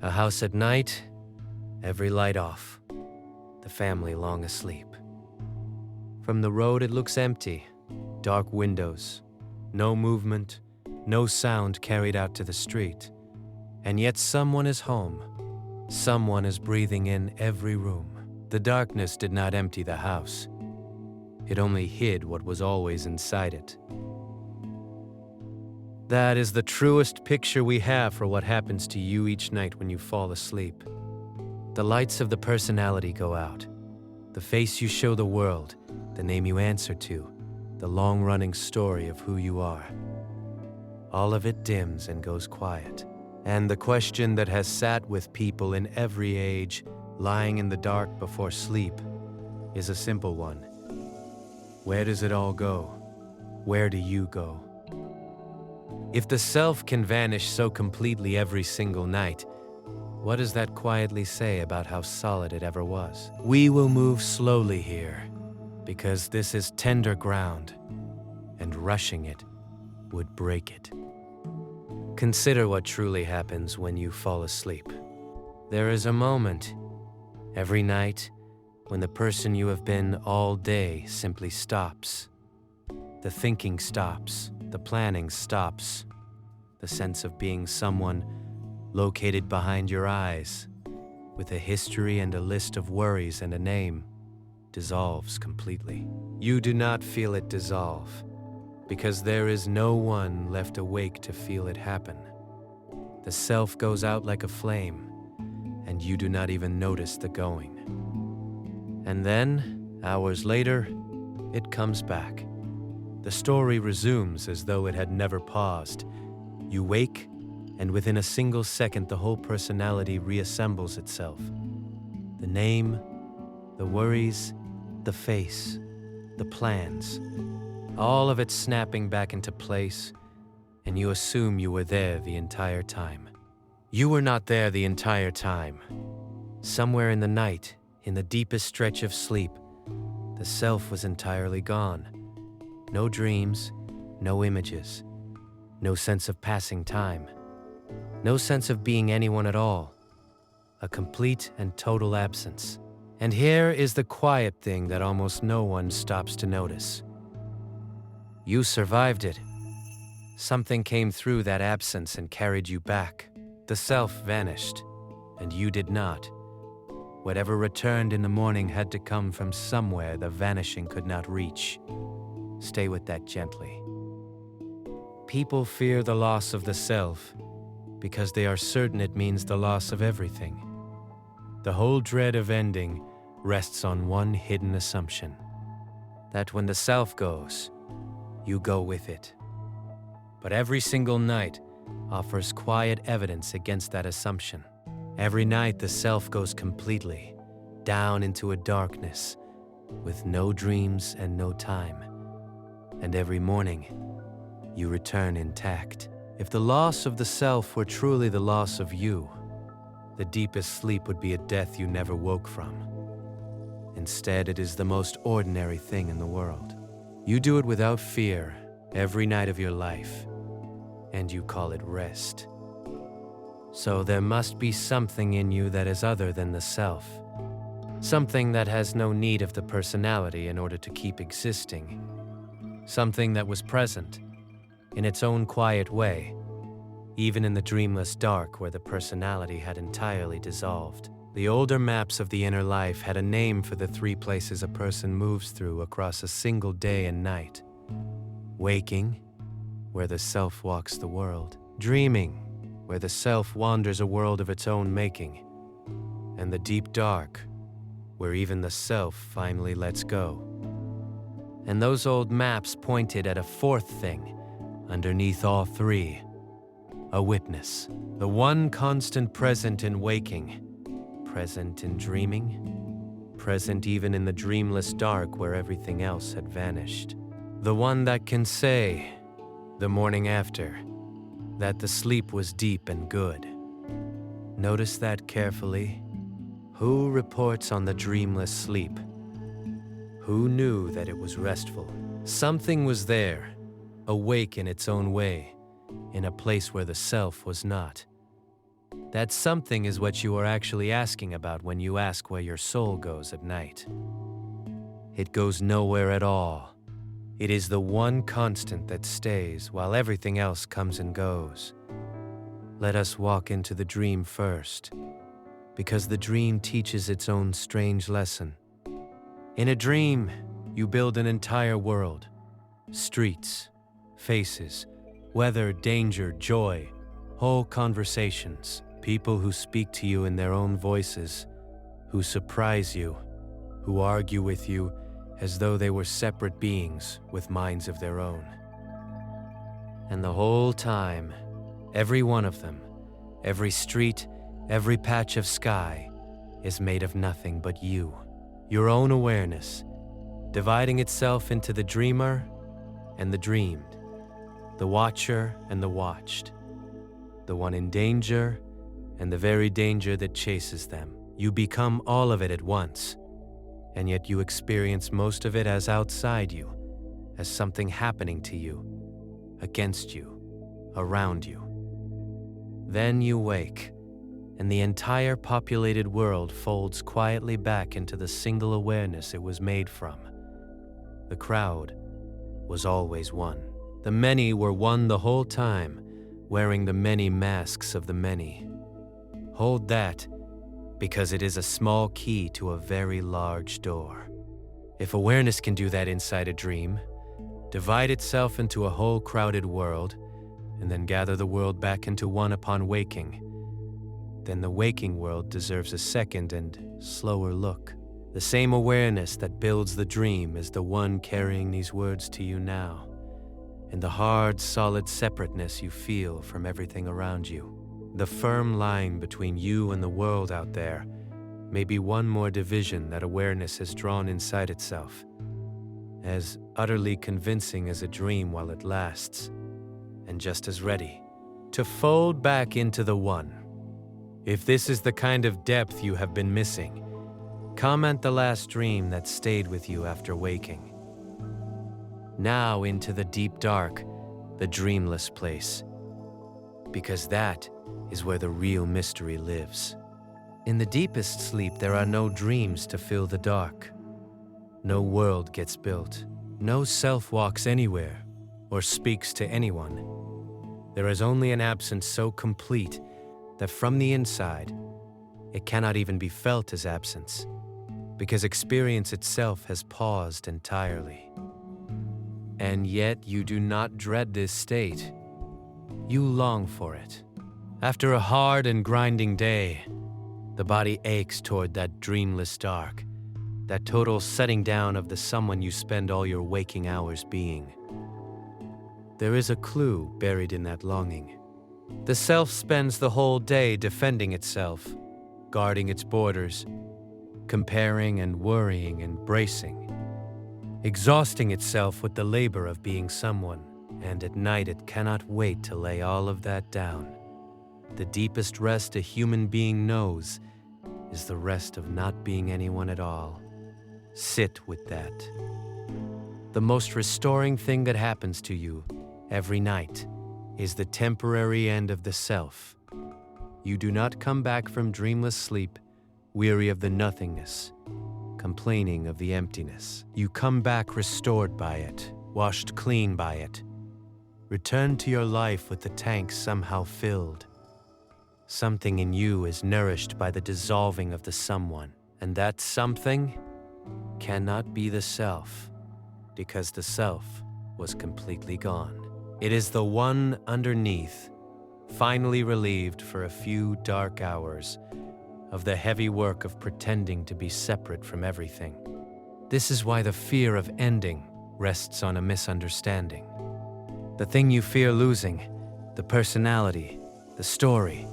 A house at night, every light off, the family long asleep. From the road it looks empty, dark windows, no movement, no sound carried out to the street. And yet someone is home, someone is breathing in every room. The darkness did not empty the house. It only hid what was always inside it. That is the truest picture we have for what happens to you each night when you fall asleep. The lights of the personality go out. The face you show the world, the name you answer to, the long-running story of who you are. All of it dims and goes quiet. And the question that has sat with people in every age, lying in the dark before sleep, is a simple one. Where does it all go? Where do you go? If the self can vanish so completely every single night, what does that quietly say about how solid it ever was? We will move slowly here, because this is tender ground, and rushing it would break it. Consider what truly happens when you fall asleep. There is a moment, every night, when the person you have been all day simply stops. The thinking stops, the planning stops, the sense of being someone located behind your eyes, with a history and a list of worries and a name, dissolves completely. You do not feel it dissolve, because there is no one left awake to feel it happen. The self goes out like a flame, and you do not even notice the going. And then, hours later, it comes back. The story resumes as though it had never paused. You wake, and within a single second the whole personality reassembles itself. The name, the worries, the face, the plans, all of it snapping back into place, and you assume you were there the entire time. You were not there the entire time. Somewhere in the night, in the deepest stretch of sleep, the self was entirely gone. No dreams, no images, no sense of passing time, no sense of being anyone at all. A complete and total absence. And here is the quiet thing that almost no one stops to notice. You survived it. Something came through that absence and carried you back. The self vanished, and you did not. Whatever returned in the morning had to come from somewhere the vanishing could not reach. Stay with that gently. People fear the loss of the self because they are certain it means the loss of everything. The whole dread of ending rests on one hidden assumption, that when the self goes, you go with it. But every single night offers quiet evidence against that assumption. Every night the self goes completely down into a darkness with no dreams and no time. And every morning, you return intact. If the loss of the self were truly the loss of you, the deepest sleep would be a death you never woke from. Instead, it is the most ordinary thing in the world. You do it without fear every night of your life, and you call it rest. So there must be something in you that is other than the self, something that has no need of the personality in order to keep existing. Something that was present, in its own quiet way, even in the dreamless dark where the personality had entirely dissolved. The older maps of the inner life had a name for the three places a person moves through across a single day and night. Waking, where the self walks the world. Dreaming, where the self wanders a world of its own making. And the deep dark, where even the self finally lets go. And those old maps pointed at a fourth thing underneath all three. A witness. The one constant present in waking. Present in dreaming. Present even in the dreamless dark where everything else had vanished. The one that can say, the morning after, that the sleep was deep and good. Notice that carefully. Who reports on the dreamless sleep? Who knew that it was restful? Something was there, awake in its own way, in a place where the self was not. That something is what you are actually asking about when you ask where your soul goes at night. It goes nowhere at all. It is the one constant that stays while everything else comes and goes. Let us walk into the dream first, because the dream teaches its own strange lesson. In a dream, you build an entire world. Streets, faces, weather, danger, joy, whole conversations, people who speak to you in their own voices, who surprise you, who argue with you as though they were separate beings with minds of their own. And the whole time, every one of them, every street, every patch of sky, is made of nothing but you, your own awareness, dividing itself into the dreamer and the dreamed, the watcher and the watched, the one in danger and the very danger that chases them. You become all of it at once, and yet you experience most of it as outside you, as something happening to you, against you, around you. Then you wake, and the entire populated world folds quietly back into the single awareness it was made from. The crowd was always one. The many were one the whole time, wearing the many masks of the many. Hold that, because it is a small key to a very large door. If awareness can do that inside a dream, divide itself into a whole crowded world, and then gather the world back into one upon waking, then the waking world deserves a second and slower look. The same awareness that builds the dream is the one carrying these words to you now, and the hard, solid separateness you feel from everything around you. The firm line between you and the world out there may be one more division that awareness has drawn inside itself, as utterly convincing as a dream while it lasts, and just as ready to fold back into the one. If this is the kind of depth you have been missing, comment the last dream that stayed with you after waking. Now into the deep dark, the dreamless place, because that is where the real mystery lives. In the deepest sleep, there are no dreams to fill the dark. No world gets built. No self walks anywhere or speaks to anyone. There is only an absence so complete that from the inside, it cannot even be felt as absence, because experience itself has paused entirely. And yet you do not dread this state. You long for it. After a hard and grinding day, the body aches toward that dreamless dark, that total setting down of the someone you spend all your waking hours being. There is a clue buried in that longing. The self spends the whole day defending itself, guarding its borders, comparing and worrying and bracing, exhausting itself with the labor of being someone, and at night it cannot wait to lay all of that down. The deepest rest a human being knows is the rest of not being anyone at all. Sit with that. The most restoring thing that happens to you every night is the temporary end of the self. You do not come back from dreamless sleep, weary of the nothingness, complaining of the emptiness. You come back restored by it, washed clean by it. Return to your life with the tank somehow filled. Something in you is nourished by the dissolving of the someone, and that something cannot be the self, because the self was completely gone. It is the one underneath, finally relieved for a few dark hours of the heavy work of pretending to be separate from everything. This is why the fear of ending rests on a misunderstanding. The thing you fear losing, the personality, the story,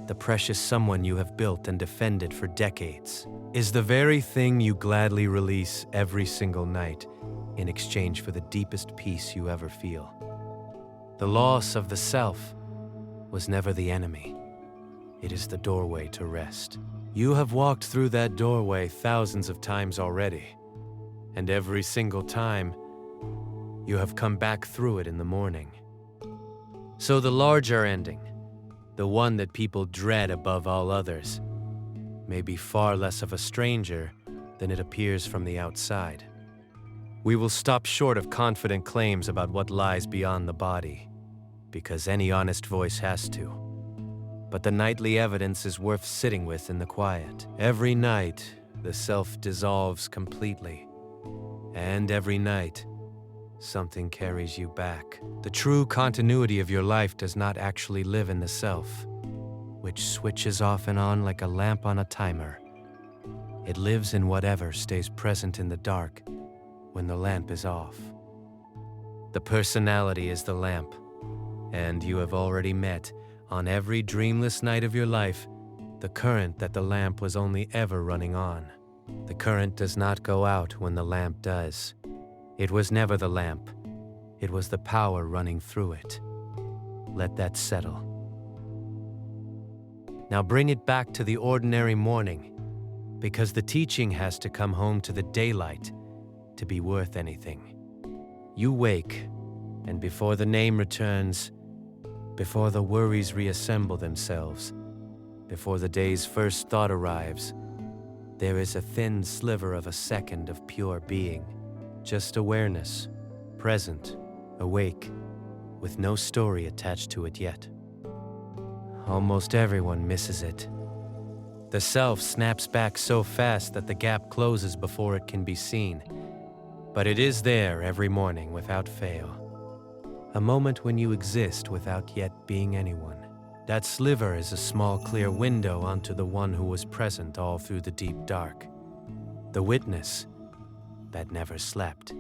the precious someone you have built and defended for decades, is the very thing you gladly release every single night in exchange for the deepest peace you ever feel. The loss of the self was never the enemy. It is the doorway to rest. You have walked through that doorway thousands of times already, and every single time, you have come back through it in the morning. So the larger ending, the one that people dread above all others, may be far less of a stranger than it appears from the outside. We will stop short of confident claims about what lies beyond the body, because any honest voice has to. But the nightly evidence is worth sitting with in the quiet. Every night, the self dissolves completely, and every night, something carries you back. The true continuity of your life does not actually live in the self, which switches off and on like a lamp on a timer. It lives in whatever stays present in the dark when the lamp is off. The personality is the lamp, and you have already met, on every dreamless night of your life, the current that the lamp was only ever running on. The current does not go out when the lamp does. It was never the lamp. It was the power running through it. Let that settle. Now bring it back to the ordinary morning, because the teaching has to come home to the daylight to be worth anything. You wake, and before the name returns, before the worries reassemble themselves, before the day's first thought arrives, there is a thin sliver of a second of pure being, just awareness, present, awake, with no story attached to it yet. Almost everyone misses it. The self snaps back so fast that the gap closes before it can be seen, but it is there every morning without fail. A moment when you exist without yet being anyone. That sliver is a small clear window onto the one who was present all through the deep dark. The witness that never slept.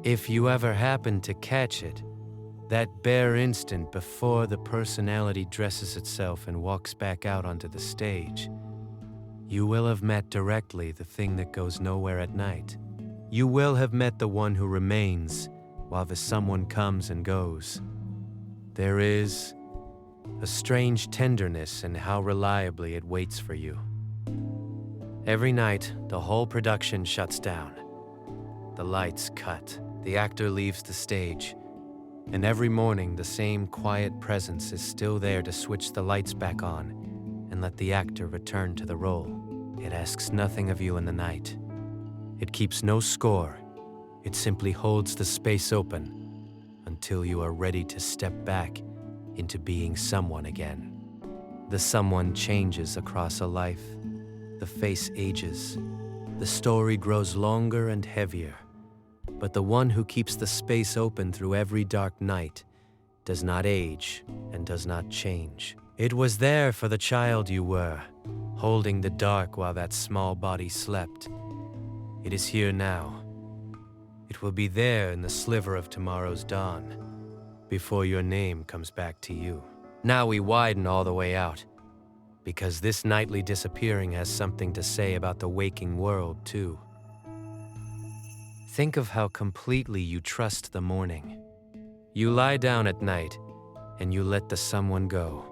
If you ever happen to catch it, that bare instant before the personality dresses itself and walks back out onto the stage, you will have met directly the thing that goes nowhere at night. You will have met the one who remains while the someone comes and goes. There is a strange tenderness in how reliably it waits for you. Every night, the whole production shuts down. The lights cut. The actor leaves the stage. And every morning, the same quiet presence is still there to switch the lights back on and let the actor return to the role. It asks nothing of you in the night. It keeps no score. It simply holds the space open until you are ready to step back into being someone again. The someone changes across a life. The face ages. The story grows longer and heavier. But the one who keeps the space open through every dark night does not age and does not change. It was there for the child you were, holding the dark while that small body slept. It is here now. It will be there in the sliver of tomorrow's dawn, before your name comes back to you. Now we widen all the way out, because this nightly disappearing has something to say about the waking world, too. Think of how completely you trust the morning. You lie down at night, and you let the someone go.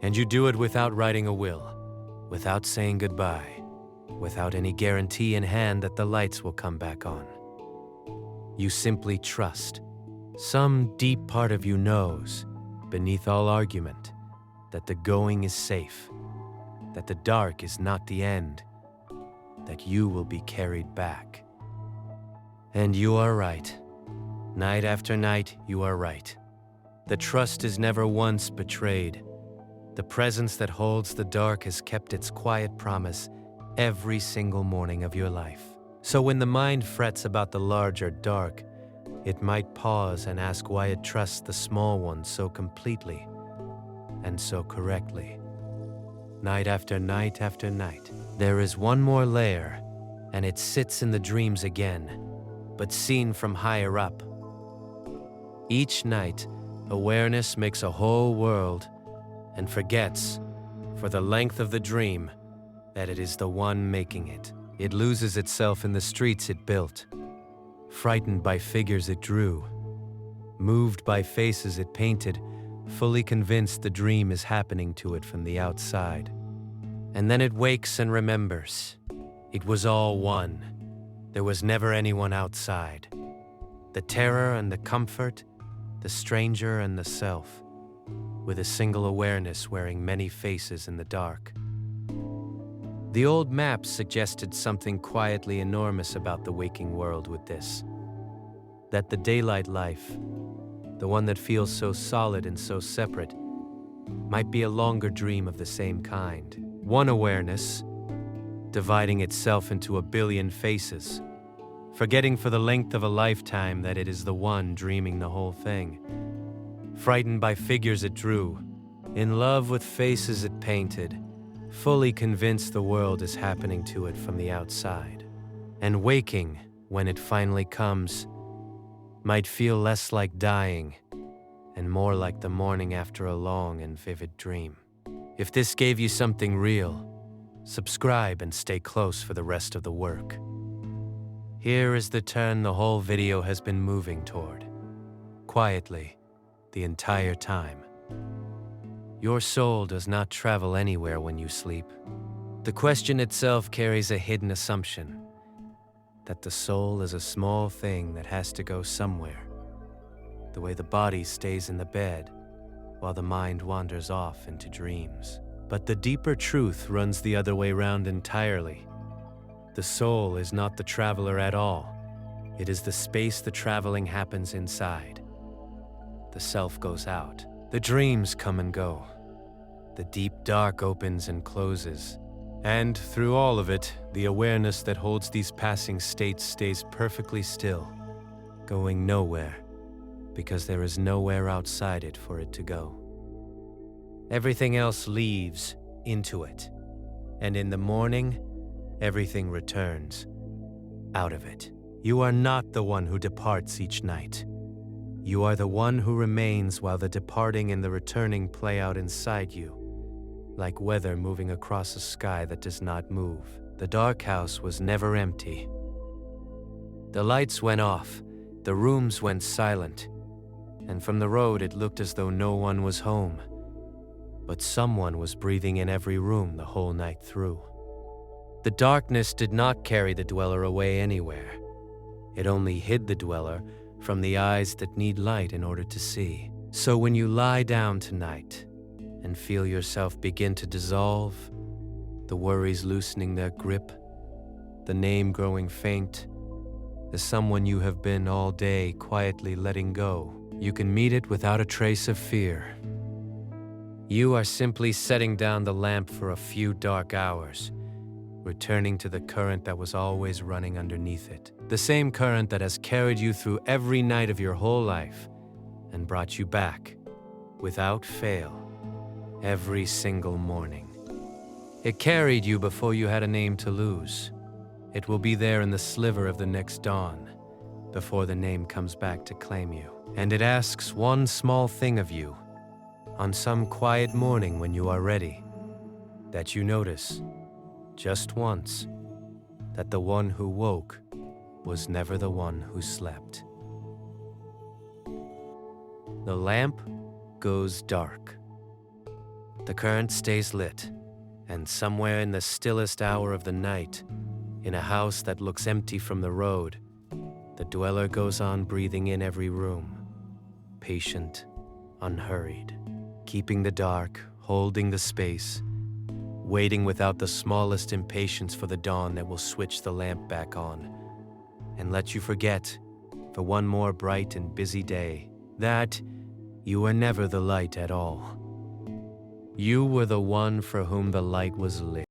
And you do it without writing a will, without saying goodbye, without any guarantee in hand that the lights will come back on. You simply trust. Some deep part of you knows, beneath all argument, that the going is safe, that the dark is not the end, that you will be carried back. And you are right. Night after night, you are right. The trust is never once betrayed. The presence that holds the dark has kept its quiet promise every single morning of your life. So when the mind frets about the large or dark, it might pause and ask why it trusts the small one so completely and so correctly. Night after night after night, there is one more layer, and it sits in the dreams again, but seen from higher up. Each night, awareness makes a whole world and forgets, for the length of the dream, that it is the one making it. It loses itself in the streets it built, frightened by figures it drew, moved by faces it painted, fully convinced the dream is happening to it from the outside. And then it wakes and remembers. It was all one. There was never anyone outside. The terror and the comfort, the stranger and the self. with a single awareness wearing many faces in the dark. The old maps suggested something quietly enormous about the waking world with this. That the daylight life, the one that feels so solid and so separate, might be a longer dream of the same kind. One awareness, dividing itself into a billion faces, forgetting for the length of a lifetime that it is the one dreaming the whole thing. Frightened by figures it drew, in love with faces it painted, fully convinced the world is happening to it from the outside. And waking, when it finally comes, might feel less like dying and more like the morning after a long and vivid dream. If this gave you something real, subscribe and stay close for the rest of the work. Here is the turn the whole video has been moving toward, quietly, the entire time. Your soul does not travel anywhere when you sleep. The question itself carries a hidden assumption that the soul is a small thing that has to go somewhere, the way the body stays in the bed while the mind wanders off into dreams. But the deeper truth runs the other way round entirely. The soul is not the traveler at all. It is the space the traveling happens inside. The self goes out. The dreams come and go. The deep dark opens and closes. And through all of it, the awareness that holds these passing states stays perfectly still, going nowhere, because there is nowhere outside it for it to go. Everything else leaves into it, and in the morning, everything returns out of it. You are not the one who departs each night. You are the one who remains while the departing and the returning play out inside you, like weather moving across a sky that does not move. The dark house was never empty. The lights went off, the rooms went silent, and from the road it looked as though no one was home. But someone was breathing in every room the whole night through. The darkness did not carry the dweller away anywhere. It only hid the dweller from the eyes that need light in order to see. So when you lie down tonight and feel yourself begin to dissolve, the worries loosening their grip, the name growing faint, the someone you have been all day quietly letting go, you can meet it without a trace of fear. You are simply setting down the lamp for a few dark hours, returning to the current that was always running underneath it. The same current that has carried you through every night of your whole life and brought you back, without fail, every single morning. It carried you before you had a name to lose. It will be there in the sliver of the next dawn, before the name comes back to claim you. And it asks one small thing of you, on some quiet morning when you are ready, that you notice, just once, that the one who woke was never the one who slept. The lamp goes dark. The current stays lit, and somewhere in the stillest hour of the night, in a house that looks empty from the road, the dweller goes on breathing in every room, patient, unhurried, keeping the dark, holding the space, waiting without the smallest impatience for the dawn that will switch the lamp back on and let you forget, for one more bright and busy day, that you were never the light at all. You were the one for whom the light was lit.